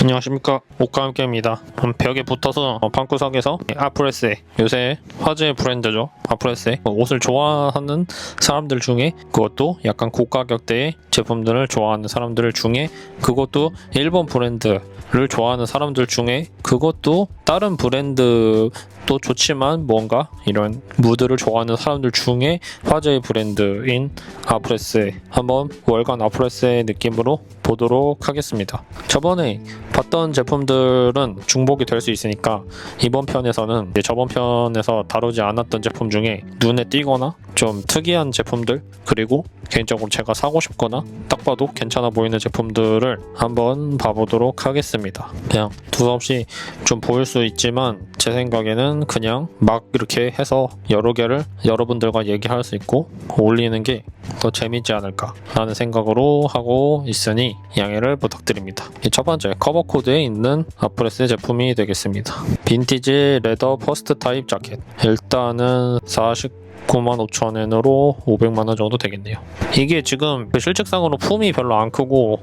안녕하십니까, 오카함께입니다. 벽에 붙어서 방구석에서 아프레스에, 요새 화제의 브랜드죠, 아프레스에 옷을 좋아하는 사람들 중에, 그것도 약간 고가격대의 제품들을 좋아하는 사람들 중에, 그것도 일본 브랜드를 좋아하는 사람들 중에, 그것도 다른 브랜드도 좋지만 뭔가 이런 무드를 좋아하는 사람들 중에 화제의 브랜드인 아프레스에 한번 월간 아프레스의 느낌으로 보도록 하겠습니다. 저번에 봤던 제품들은 중복이 될 수 있으니까 이번 편에서는 저번 편에서 다루지 않았던 제품 중에 눈에 띄거나 좀 특이한 제품들, 그리고 개인적으로 제가 사고 싶거나 딱 봐도 괜찮아 보이는 제품들을 한번 봐보도록 하겠습니다. 그냥 두서없이 좀 보일 수 있지만 제 생각에는 그냥 막 이렇게 해서 여러 개를 여러분들과 얘기할 수 있고 올리는 게 더 재밌지 않을까 라는 생각으로 하고 있으니 양해를 부탁드립니다. 첫 번째, 커버 코드에 있는 아프레스 제품이 되겠습니다. 빈티지 레더 퍼스트 타입 자켓, 일단은 495,500엔으로 500만원 정도 되겠네요. 이게 지금 실측상으로 품이 별로 안 크고,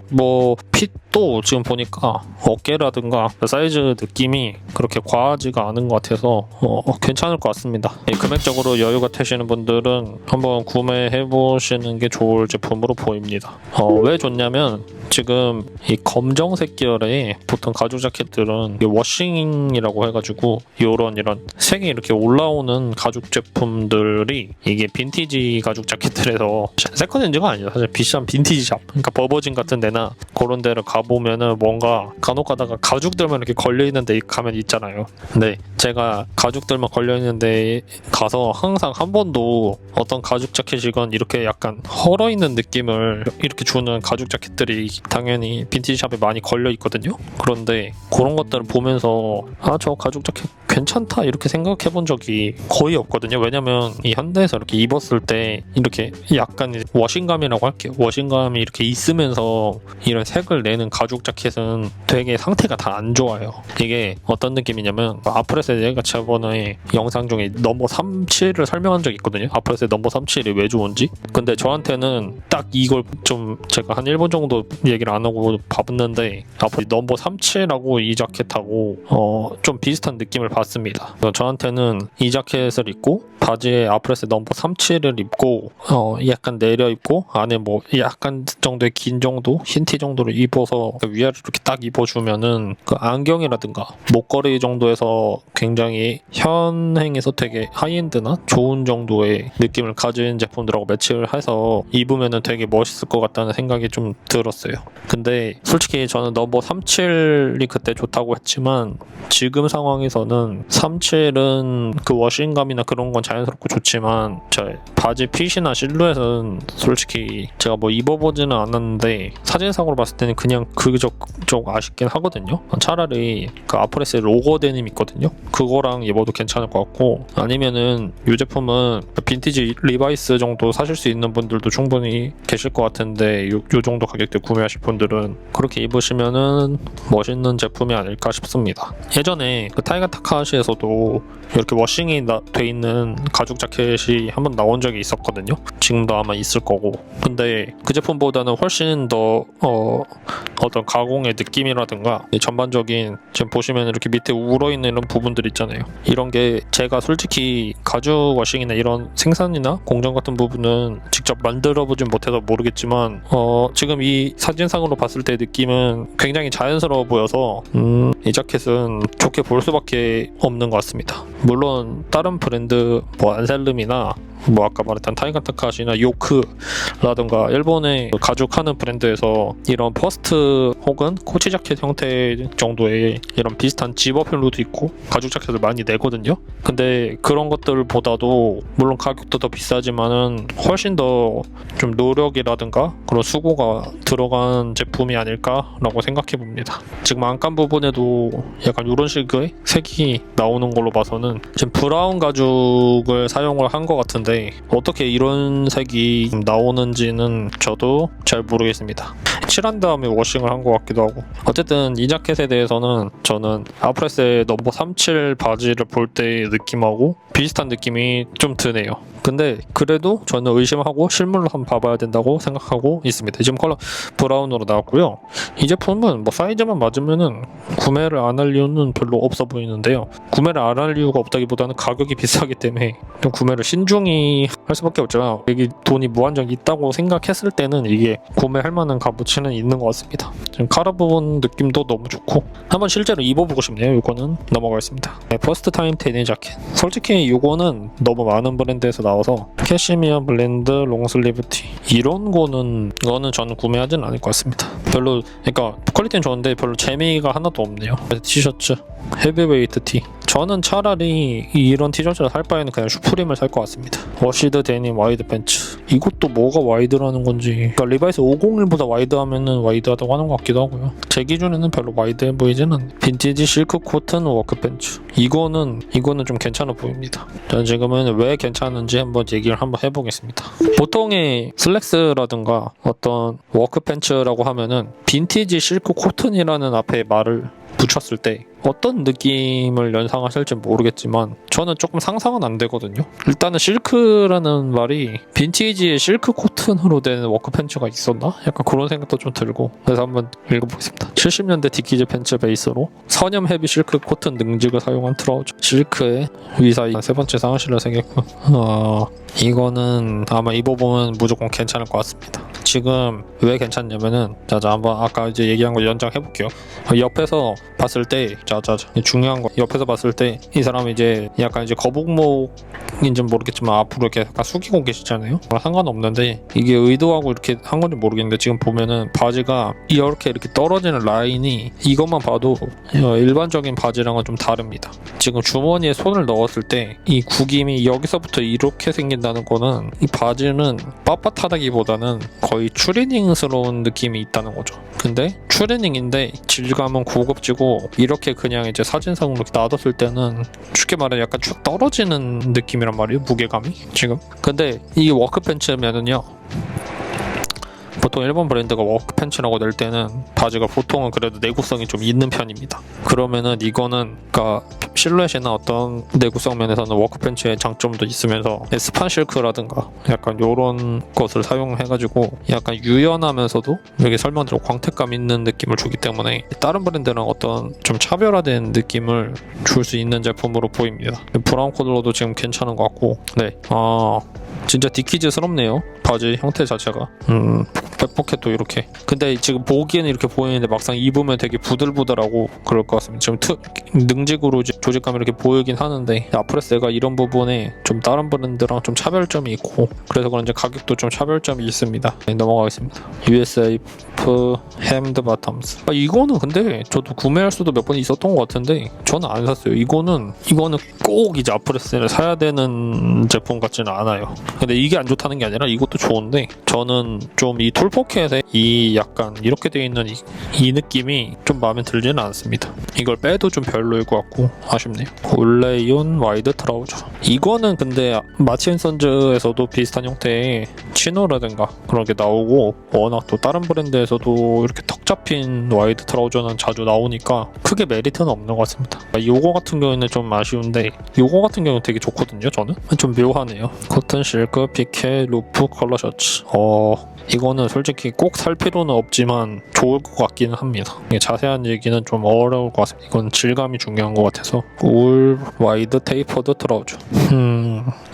핏도 지금 보니까 어깨라든가 사이즈 느낌이 그렇게 과하지가 않은 것 같아서 괜찮을 것 같습니다. 금액적으로 여유가 되시는 분들은 한번 구매해 보시는 게 좋을 제품으로 보입니다. 왜 좋냐면 지금 이 검정색 계열의 보통 가죽 자켓들은 워싱이라고 해가지고 이런 색이 이렇게 올라오는 가죽 제품들이, 이게 빈티지 가죽 자켓들에서 세컨핸즈가 아니죠. 사실 비싼 빈티지 샵, 그러니까 버버진 같은 데나 그런 데를 가보면은 뭔가 간혹 가다가 가죽들만 이렇게 걸려있는 데 가면 있잖아요. 근데 제가 가죽들만 걸려있는 데 가서 항상 한 번도 어떤 가죽 자켓이건 이렇게 약간 헐어있는 느낌을 이렇게 주는 가죽 자켓들이 당연히 빈티지 샵에 많이 걸려있거든요. 그런데 그런 것들을 보면서 저 가죽 자켓 괜찮다 이렇게 생각해 본 적이 거의 없거든요. 왜냐면 이 현대에서 이렇게 입었을 때 이렇게 약간 워싱감이라고 할게요. 워싱감이 이렇게 있으면서 이런 색을 내는 가죽 자켓은 되게 상태가 다 안 좋아요. 이게 어떤 느낌이냐면, 아프레스에 제가 저번에 영상 중에 넘버 37을 설명한 적이 있거든요. 아프레스의 넘버 37이 왜 좋은지. 근데 저한테는 딱 이걸 좀 제가 한 1분 정도 얘기를 안 하고 봐봤는데, 앞으로 넘버 37하고 이 자켓하고 좀 비슷한 느낌을 봤습니다. 저한테는 이 자켓을 입고 바지에 아프레스 넘버 37을 입고 약간 내려 입고 안에 뭐 약간 정도의 긴 정도, 흰 티 정도를 입어서 위아래로 이렇게 딱 입어주면은 그 안경이라든가 목걸이 정도에서 굉장히 현행에서 되게 하이엔드나 좋은 정도의 느낌을 가진 제품들하고 매치를 해서 입으면은 되게 멋있을 것 같다는 생각이 좀 들었어요. 근데 솔직히 저는 넘버 37이 그때 좋다고 했지만 지금 상황에서는 37은 그 워싱감이나 그런 건 자연스럽고 좋지만 저 바지 핏이나 실루엣은 솔직히 제가 뭐 입어보지는 않았는데 사진상으로 봤을 때는 그냥 좀 아쉽긴 하거든요. 차라리 그 아프레스의 로고 데님 있거든요. 그거랑 입어도 괜찮을 것 같고, 아니면은 이 제품은 빈티지 리바이스 정도 사실 수 있는 분들도 충분히 계실 것 같은데, 요 정도 가격대 구매하실 분들은 그렇게 입으시면은 멋있는 제품이 아닐까 싶습니다. 예전에 그 타이가 타카하시에서도 이렇게 워싱이 돼 있는 가죽 자켓이 한번 나온 적이 있었거든요. 지금도 아마 있을 거고. 근데 그 제품보다는 훨씬 더 어떤 가공의 느낌이라든가 전반적인, 지금 보시면 이렇게 밑에 울어있는 이런 부분들 있잖아요. 이런 게 제가 솔직히 가죽 워싱이나 이런 생산이나 공정 같은 부분은 직접 만들어보진 못해서 모르겠지만 지금 이 사진상으로 봤을 때 느낌은 굉장히 자연스러워 보여서 이 자켓은 좋게 볼 수밖에 없는 것 같습니다. 물론 다른 브랜드 안셀름이나 아까 말했던 타이가타카시나 요크라던가 일본의 가죽하는 브랜드에서 이런 퍼스트 혹은 코치 자켓 형태 정도의 이런 비슷한 집어필로도 있고 가죽 자켓을 많이 내거든요. 근데 그런 것들보다도 물론 가격도 더 비싸지만은 훨씬 더 좀 노력이라든가 그런 수고가 들어간 제품이 아닐까라고 생각해 봅니다. 지금 안감 부분에도 약간 이런 식의 색이 나오는 걸로 봐서는 지금 브라운 가죽을 사용을 한 것 같은데 어떻게 이런 색이 나오는지는 저도 잘 모르겠습니다. 칠한 다음에 워싱을 한 것 같기도 하고. 어쨌든 이 자켓에 대해서는 저는 아프레스의 넘버 37 바지를 볼 때의 느낌하고 비슷한 느낌이 좀 드네요. 근데 그래도 저는 의심하고 실물로 한번 봐봐야 된다고 생각하고 있습니다. 지금 컬러 브라운으로 나왔고요. 이 제품은 뭐 사이즈만 맞으면은 구매를 안 할 이유는 별로 없어 보이는데요. 구매를 안 할 이유가 없다기보다는 가격이 비싸기 때문에 좀 구매를 신중히 할 수밖에 없지만, 여기 돈이 무한정 있다고 생각했을 때는 이게 구매할 만한 값어치는 있는 것 같습니다. 지금 카라 부분 느낌도 너무 좋고 한번 실제로 입어보고 싶네요. 이거는 넘어가겠습니다. 네, 퍼스트 타임 데님 자켓. 솔직히 이거는 너무 많은 브랜드에서 나와서 캐시미어 블렌드 롱슬리브 티 이런 거는 저는 구매하진 않을 것 같습니다. 별로, 그러니까 퀄리티는 좋은데 별로 재미가 하나도 없네요. 티셔츠 헤비웨이트 티, 저는 차라리 이런 티셔츠를 살 바에는 그냥 슈프림을 살 것 같습니다. 워시드 데님 와이드 팬츠, 이것도 뭐가 와이드라는 건지, 그러니까 리바이스 501보다 와이드하면은 와이드하다고 하는 것 같기도 하고요. 제 기준에는 별로 와이드해 보이진 않네요. 빈티지 실크 코튼 워크 팬츠, 이거는 좀 괜찮아 보입니다. 저는 지금은 왜 괜찮은지 한번 얘기를 한번 해보겠습니다. 보통의 슬랙스라든가 어떤 워크 팬츠라고 하면은 빈티지 실크 코튼이라는 앞에 말을 붙였을 때 어떤 느낌을 연상하실지 모르겠지만 저는 조금 상상은 안 되거든요. 일단은 실크라는 말이 빈티지의 실크 코튼으로 된 워크 팬츠가 있었나? 약간 그런 생각도 좀 들고, 그래서 한번 읽어보겠습니다. 70년대 디키즈 팬츠 베이스로 선염 헤비 실크 코튼 능직을 사용한 트라우저, 실크의 위사이 세 번째 상하실을 새겼고, 이거는 아마 입어보면 무조건 괜찮을 것 같습니다. 지금 왜 괜찮냐면은, 자자 한번 아까 이제 얘기한 거 연장해볼게요. 옆에서 봤을 때, 중요한 거, 옆에서 봤을 때 이 사람이 이제 약간 이제 거북목인지는 모르겠지만 앞으로 이렇게 약간 숙이고 계시잖아요. 상관없는데 이게 의도하고 이렇게 한 건지 모르겠는데, 지금 보면은 바지가 이렇게 떨어지는 라인이 이것만 봐도 일반적인 바지랑은 좀 다릅니다. 지금 주머니에 손을 넣었을 때 이 구김이 여기서부터 이렇게 생긴다는 거는 이 바지는 빳빳하다기보다는 거의 추리닝스러운 느낌이 있다는 거죠. 근데 추리닝인데 질감은 고급지고, 이렇게 그냥 이제 사진상으로 놔뒀을 때는 쉽게 말해 약간 쭉 떨어지는 느낌이란 말이에요, 무게감이 지금. 근데 이 워크 팬츠면은요, 보통 일본 브랜드가 워크 팬츠라고 낼 때는 바지가 보통은 그래도 내구성이 좀 있는 편입니다. 그러면은 이거는 그러니까 실루엣이나 어떤 내구성 면에서는 워크 팬츠의 장점도 있으면서 스판 실크라든가 약간 요런 것을 사용해가지고 약간 유연하면서도 여기 설명대로 광택감 있는 느낌을 주기 때문에 다른 브랜드랑 어떤 좀 차별화된 느낌을 줄 수 있는 제품으로 보입니다. 브라운 컬러도 지금 괜찮은 것 같고, 네, 진짜 디키즈스럽네요. 바지 형태 자체가. 백포켓도 이렇게. 근데 지금 보기에는 이렇게 보이는데 막상 입으면 되게 부들부들하고 그럴 것 같습니다. 지금 능직으로 조직감이 이렇게 보이긴 하는데, 아프레스가 이런 부분에 좀 다른 브랜드랑 좀 차별점이 있고, 그래서 그런지 가격도 좀 차별점이 있습니다. 네, 넘어가겠습니다. USAF 햄드 바텀스. 이거는 근데 저도 구매할 수도 몇 번 있었던 것 같은데 저는 안 샀어요. 이거는 꼭 이제 아프레스를 사야 되는 제품 같지는 않아요. 근데 이게 안 좋다는 게 아니라 이것도 좋은데, 저는 좀 이 툴포켓에 이 약간 이렇게 되어 있는 이 느낌이 좀 마음에 들지는 않습니다. 이걸 빼도 좀 별로일 것 같고 아쉽네요. 올레이온 와이드 트라우저, 이거는 근데 마치앤선즈에서도 비슷한 형태의 치노라든가 그런 게 나오고, 워낙 또 다른 브랜드에서도 이렇게 턱 잡힌 와이드 트라우저는 자주 나오니까 크게 메리트는 없는 것 같습니다. 요거 같은 경우에는 좀 아쉬운데, 요거 같은 경우는 되게 좋거든요. 저는 좀 묘하네요. 코튼 실크 피케 루프 컬러 셔츠. 이거는 솔직히 꼭 살 필요는 없지만 좋을 것 같기는 합니다. 자세한 얘기는 좀 어려울 것 같습니다. 이건 질감이 중요한 것 같아서. 울 와이드 테이퍼드 트라우저.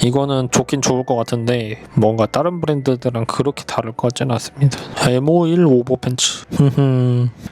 이거는 좋긴 좋을 것 같은데 뭔가 다른 브랜드들랑 그렇게 다를 것 같지는 않습니다. M51 오버 팬츠.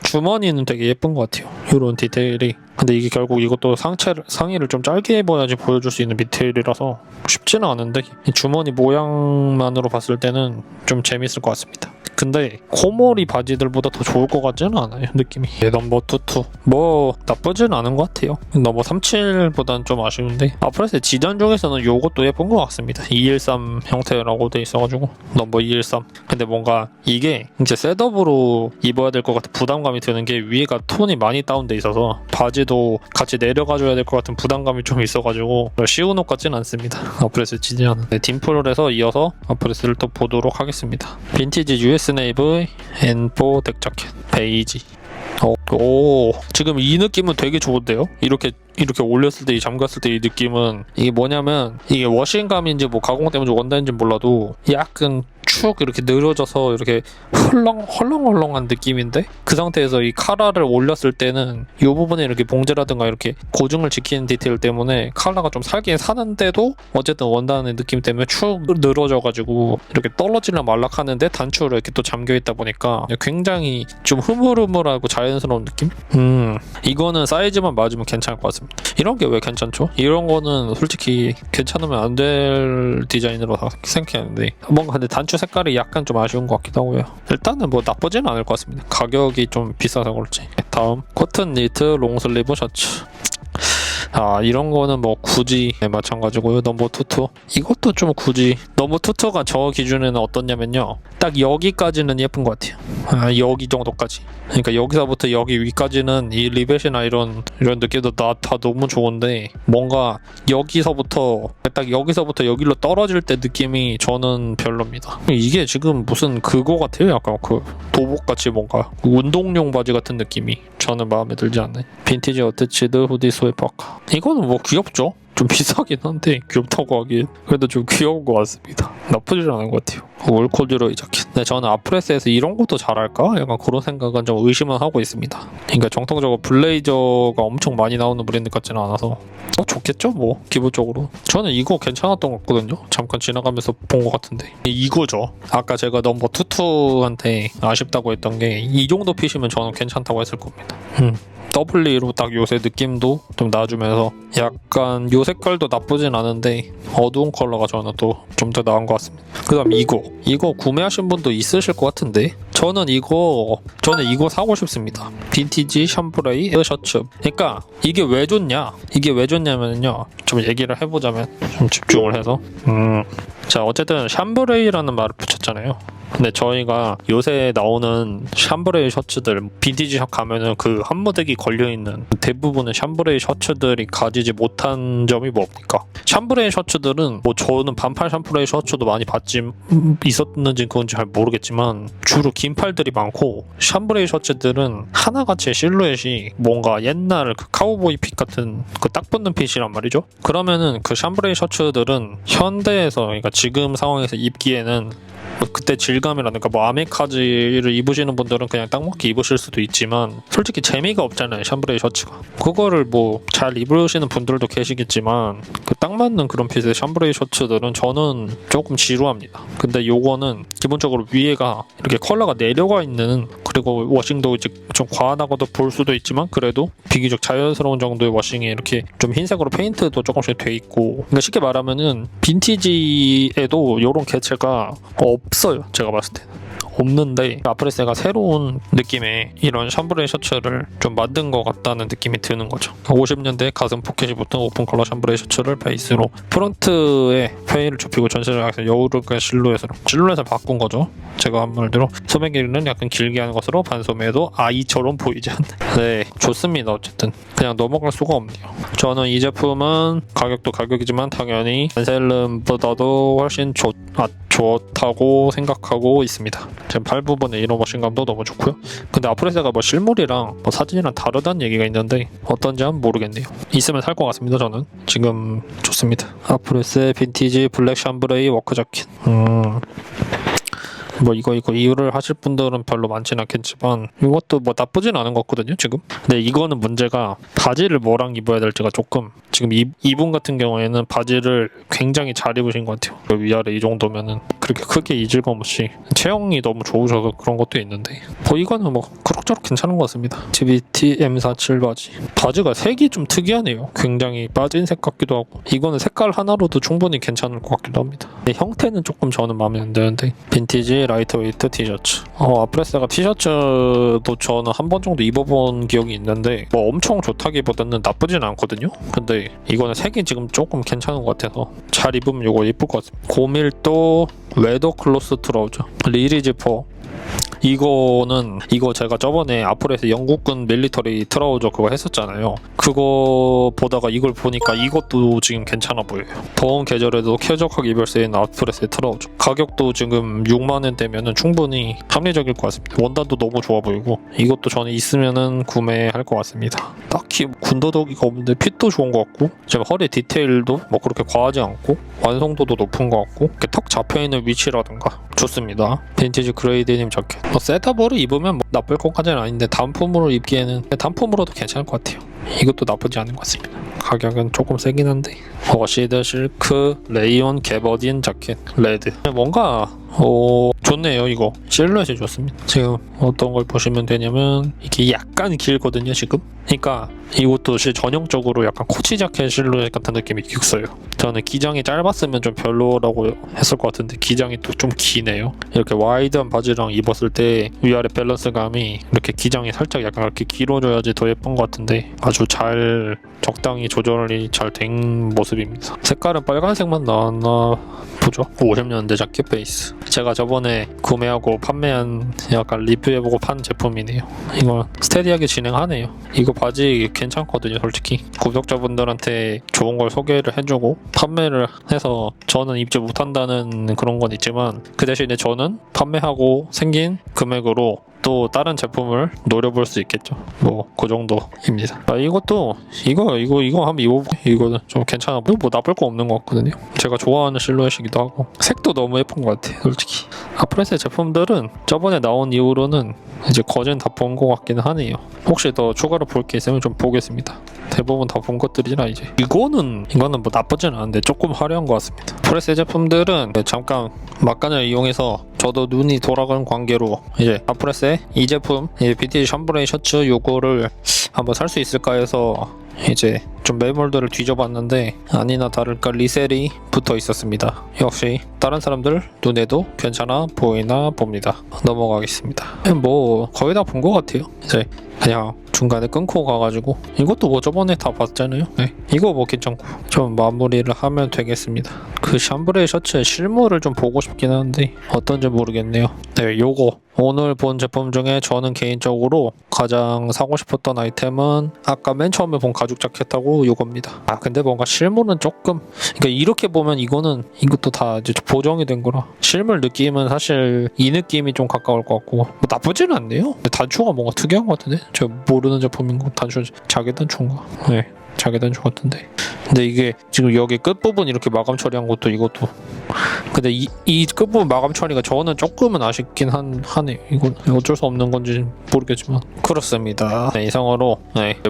주머니는 되게 예쁜 것 같아요. 이런 디테일이. 근데 이게 결국 이것도 상의를 좀 짧게 입어야지 보여줄 수 있는 디테일이라서 쉽지는 않은데, 이 주머니 모양만으로 봤을 때는 좀 재밌을 것 같습니다. 근데 코모리 바지들보다 더 좋을 것 같지는 않아요, 느낌이. 넘버 22 뭐 나쁘지는 않은 것 같아요. 넘버 37보다는 좀 아쉬운데, 아프레스 지단 중에서는 요것도 예쁜 것 같습니다. 213 형태라고 돼 있어가지고 넘버 213. 근데 뭔가 이게 이제 셋업으로 입어야 될 것 같은 부담감이 드는 게, 위에가 톤이 많이 다운돼 있어서 바지도 같이 내려가줘야 될 것 같은 부담감이 좀 있어가지고 쉬운 옷 같지는 않습니다. 아프레스 지단은. 네, 딤플에서 이어서 아프레스를 또 보도록 하겠습니다. 빈티지 US 네이브 N4 덱 자켓 베이지. 오, 지금 이 느낌은 되게 좋은데요? 이렇게 올렸을 때, 이 잠갔을 때 이 느낌은, 이게 뭐냐면, 이게 워싱감인지 뭐 가공 때문에 원단인지 몰라도 약간 축 이렇게 늘어져서 이렇게 헐렁헐렁한 느낌인데, 그 상태에서 이 카라를 올렸을 때는 이 부분에 이렇게 봉제라든가 이렇게 고증을 지키는 디테일 때문에 카라가 좀 살긴 사는데도 어쨌든 원단의 느낌 때문에 축 늘어져가지고 이렇게 떨어지려 말락하는데 단추로 이렇게 또 잠겨있다 보니까 굉장히 좀 흐물흐물하고 자연스러운 느낌? 이거는 사이즈만 맞으면 괜찮을 것 같습니다. 이런 게 왜 괜찮죠? 이런 거는 솔직히 괜찮으면 안 될 디자인으로 생각하는데 뭔가 근데 단추 색깔이 약간 좀 아쉬운 것 같기도 하고요. 일단은 뭐 나쁘지는 않을 것 같습니다. 가격이 좀 비싸서 그렇지. 다음 코튼 니트 롱슬리브 셔츠. 이런 거는 뭐 굳이 마찬가지고요. 넘버 투투 이것도 좀 굳이 넘버 투투가 저 기준에는 어떻냐면요, 딱 여기까지는 예쁜 것 같아요. 여기 정도까지. 그러니까 여기서부터 여기 위까지는 이 리벳이나 이런 느낌도 다 너무 좋은데, 뭔가 딱 여기서부터 여기로 떨어질 때 느낌이 저는 별로입니다. 이게 지금 무슨 그거 같아요. 약간 그 도복같이 뭔가 운동용 바지 같은 느낌이 저는 마음에 들지 않네. 빈티지 어태치드 후디 소의 파카. 이거는 뭐 귀엽죠? 좀 비싸긴 한데 귀엽다고 하기엔 그래도 좀 귀여운 것 같습니다. 나쁘지 않은 것 같아요. 월코듀로이 자켓. 근데 저는 아프레스에서 이런 것도 잘할까? 약간 그런 생각은 좀 의심은 하고 있습니다. 그러니까 정통적으로 블레이저가 엄청 많이 나오는 브랜드 같지는 않아서 좋겠죠? 뭐 기본적으로 저는 이거 괜찮았던 것 같거든요. 잠깐 지나가면서 본 것 같은데 이거죠. 아까 제가 넘버 투투한테 아쉽다고 했던 게 이 정도 핏이면 저는 괜찮다고 했을 겁니다. W로 딱 요새 느낌도 좀 놔주면서 약간 요 색깔도 나쁘진 않은데 어두운 컬러가 저는 또 좀 더 나은 것 같습니다. 그 다음 이거 구매하신 분도 있으실 것 같은데 저는 이거 사고 싶습니다. 빈티지 샴브레이 셔츠. 그러니까 이게 왜 좋냐면요, 좀 얘기를 해보자면 좀 집중을 해서 자, 어쨌든 샴브레이라는 말을 붙였잖아요. 근데 저희가 요새 나오는 샴브레이 셔츠들 빈티지 샵 가면은 그 한무대기 걸려있는 대부분의 샴브레이 셔츠들이 가지지 못한 점이 뭡니까? 샴브레이 셔츠들은 뭐 저는 반팔 샴브레이 셔츠도 많이 있었는지 그건 잘 모르겠지만 주로 긴 팔들이 많고, 샴브레이 셔츠들은 하나같이 실루엣이 뭔가 옛날 그 카우보이 핏 같은 그 딱 붙는 핏이란 말이죠. 그러면은 그 샴브레이 셔츠들은 현대에서, 그러니까 지금 상황에서 입기에는 그때 질감이라든가 뭐 아메카지를 입으시는 분들은 그냥 딱 맞게 입으실 수도 있지만 솔직히 재미가 없잖아요, 샴브레이 셔츠가. 그거를 뭐 잘 입으시는 분들도 계시겠지만 그 딱 맞는 그런 핏의 샴브레이 셔츠들은 저는 조금 지루합니다. 근데 요거는 기본적으로 위에가 이렇게 컬러가 내려가 있는, 그리고 워싱도 이제 좀 과하다고도 볼 수도 있지만 그래도 비교적 자연스러운 정도의 워싱이 이렇게 좀 흰색으로 페인트도 조금씩 돼 있고, 그러니까 쉽게 말하면은 빈티지에도 이런 개체가 없어요. 제가 봤을 때는 없는데 아프레스가 새로운 느낌의 이런 샴브레이 셔츠를 좀 만든 것 같다는 느낌이 드는 거죠. 50년대 가슴 포켓이 붙은 오픈 컬러 샴브레이 셔츠를 베이스로 프론트에 페이를 좁히고 전체를 약간 여우르의 실루엣을 바꾼 거죠. 제가 한 말대로 소매 길이는 약간 길게 하는 것으로 반소매도 아이처럼 보이지 않네. 네, 좋습니다. 어쨌든 그냥 넘어갈 수가 없네요. 저는 이 제품은 가격도 가격이지만 당연히 안셀름보다도 훨씬 좋다고 생각하고 있습니다. 지금 팔 부분에 이런 워싱감도 너무 좋고요. 근데 아프레스가 뭐 실물이랑 뭐 사진이랑 다르다는 얘기가 있는데 어떤지 한번 모르겠네요. 있으면 살 것 같습니다. 저는 지금 좋습니다. 아프레스의 빈티지 블랙 샴브레이 워크 자켓. 뭐 이거 이유를 하실 분들은 별로 많지는 않겠지만 이것도 뭐 나쁘진 않은 것 같거든요 지금. 근데 이거는 문제가 바지를 뭐랑 입어야 될지가 조금, 지금 이분 같은 경우에는 바지를 굉장히 잘 입으신 것 같아요. 위아래 이 정도면은 그렇게 크게 이질감 없이 체형이 너무 좋으셔서 그런 것도 있는데 뭐 이거는 뭐 그럭저럭 괜찮은 것 같습니다. GBT M47 바지가 색이 좀 특이하네요. 굉장히 빠진 색 같기도 하고, 이거는 색깔 하나로도 충분히 괜찮을 것 같기도 합니다. 형태는 조금 저는 마음에 안 드는데 빈티지 라이트웨이트 티셔츠. 아프레스가 티셔츠도 저는 한 번 정도 입어본 기억이 있는데 뭐 엄청 좋다기보다는 나쁘진 않거든요. 근데 이거는 색이 지금 조금 괜찮은 것 같아서 잘 입으면 이거 예쁠 것 같습니다. 고밀도 웨더 클로스 트라우저 리리 지퍼. 이거 제가 저번에 아프레스 영국군 밀리터리 트라우저 그거 했었잖아요. 그거 보다가 이걸 보니까 이것도 지금 괜찮아 보여요. 더운 계절에도 쾌적하게 입을 수 있는 아프레스의 트라우저. 가격도 지금 6만원대면은 충분히 합리적일 것 같습니다. 원단도 너무 좋아 보이고 이것도 저는 있으면은 구매할 것 같습니다. 딱히 군더더기가 없는데 핏도 좋은 것 같고 지금 허리 디테일도 뭐 그렇게 과하지 않고 완성도도 높은 것 같고 이렇게 턱 잡혀있는 위치라든가 좋습니다. 빈티지 그레이 데님 자켓. 셋업으로 입으면 뭐 나쁠 것까지는 아닌데 단품으로 입기에는 단품으로도 괜찮을 것 같아요. 이것도 나쁘지 않은 것 같습니다. 가격은 조금 세긴 한데 워시드 실크 레이온 개버딘 자켓 레드. 뭔가 좋네요. 이거 실루엣이 좋습니다. 지금 어떤 걸 보시면 되냐면 이게 약간 길거든요 지금. 그러니까 이것도 전형적으로 약간 코치 자켓 실루엣 같은 느낌이 있어요. 저는 기장이 짧았으면 좀 별로라고 했을 것 같은데 기장이 또 좀 기네요. 이렇게 와이드한 바지랑 입었을 때 위아래 밸런스감이 이렇게 기장이 살짝 약간 이렇게 길어져야지 더 예쁜 것 같은데 아주 잘 적당히 조절이 잘 된 모습입니다. 색깔은 빨간색만 나왔나 보죠. 50년대 자켓 베이스. 제가 저번에 구매하고 판매한 약간 리뷰해보고 판 제품이네요. 이거 스테디하게 진행하네요. 이거 바지 괜찮거든요 솔직히. 구독자분들한테 좋은 걸 소개를 해주고 판매를 해서 저는 입지 못한다는 그런 건 있지만 그 대신에 저는 판매하고 생긴 금액으로 또 다른 제품을 노려볼 수 있겠죠. 뭐 그 정도입니다. 이것도 이거 한번 입어보고 이거는 좀 괜찮아. 뭐 나쁠 거 없는 것 같거든요. 제가 좋아하는 실루엣이기도 하고 색도 너무 예쁜 것 같아요 솔직히. 아프레스 제품들은 저번에 나온 이후로는 이제 거진 다 본 것 같기는 하네요. 혹시 더 추가로 볼 게 있으면 좀 보겠습니다. 대부분 다 본 것들이라 이제 이거는 뭐 나쁘진 않은데 조금 화려한 것 같습니다. 프레스 제품들은 잠깐 막간을 이용해서 저도 눈이 돌아가는 관계로 이제 아프레스의 이 제품 BTG 샴브레이 셔츠 요거를 한번 살 수 있을까 해서 이제 좀 매물들을 뒤져봤는데 아니나 다를까 리셀이 붙어 있었습니다. 역시 다른 사람들 눈에도 괜찮아 보이나 봅니다. 넘어가겠습니다. 뭐 거의 다 본 것 같아요. 이제 그냥 중간에 끊고 가가지고 이것도 뭐 저번에 다 봤잖아요. 네. 이거 뭐 괜찮고 좀 마무리를 하면 되겠습니다. 그 샴브레이 셔츠의 실물을 좀 보고 싶긴 한데 어떤지 모르겠네요. 네, 요거 오늘 본 제품 중에 저는 개인적으로 가장 사고 싶었던 아이템은 아까 맨 처음에 본 가죽 자켓하고 요겁니다. 근데 뭔가 실물은 조금 그러니까 이렇게 보면 이것도 다 이제 보정이 된 거라 실물 느낌은 사실 이 느낌이 좀 가까울 것 같고 뭐 나쁘지는 않네요. 근데 단추가 뭔가 특이한 것 같은데 제가 모르는 제품인 거 단추 자개 단추인가? 네. 자개 단추 같은데 근데 이게 지금 여기 끝부분 이렇게 마감 처리한 것도 이것도 근데 이 끝부분 마감 처리가 저는 조금은 아쉽긴 하네요. 이건 어쩔 수 없는 건지 모르겠지만 그렇습니다. 네, 이상으로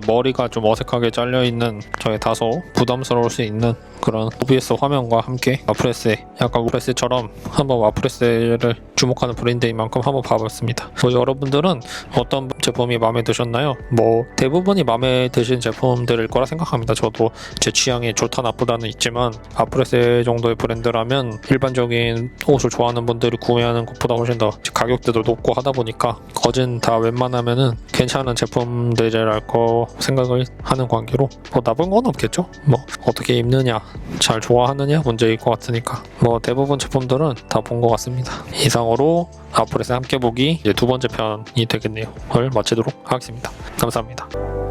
머리가 좀 어색하게 잘려있는 저의 다소 부담스러울 수 있는 그런 OBS 화면과 함께 아프레스에 약간 아프레스처럼 한번 아프레스를 주목하는 브랜드인 만큼 한번 봐봤습니다. 뭐 여러분들은 어떤 제품이 마음에 드셨나요? 뭐 대부분이 마음에 드신 제품들일 거라 생각합니다. 저도 제 취향이 좋다 나쁘다는 있지만 아프레스 정도의 브랜드라면 일반적인 옷을 좋아하는 분들이 구매하는 것보다 훨씬 더 가격대도 높고 하다 보니까 거진 다 웬만하면은 괜찮은 제품들이랄 거 생각을 하는 관계로 뭐 나쁜 건 없겠죠. 뭐 어떻게 입느냐 잘 좋아하느냐 문제일 것 같으니까 뭐 대부분 제품들은 다 본 것 같습니다. 이상으로 아프레스 함께 보기 이제 두 번째 편이 되겠네요. 을 마치도록 하겠습니다. 감사합니다.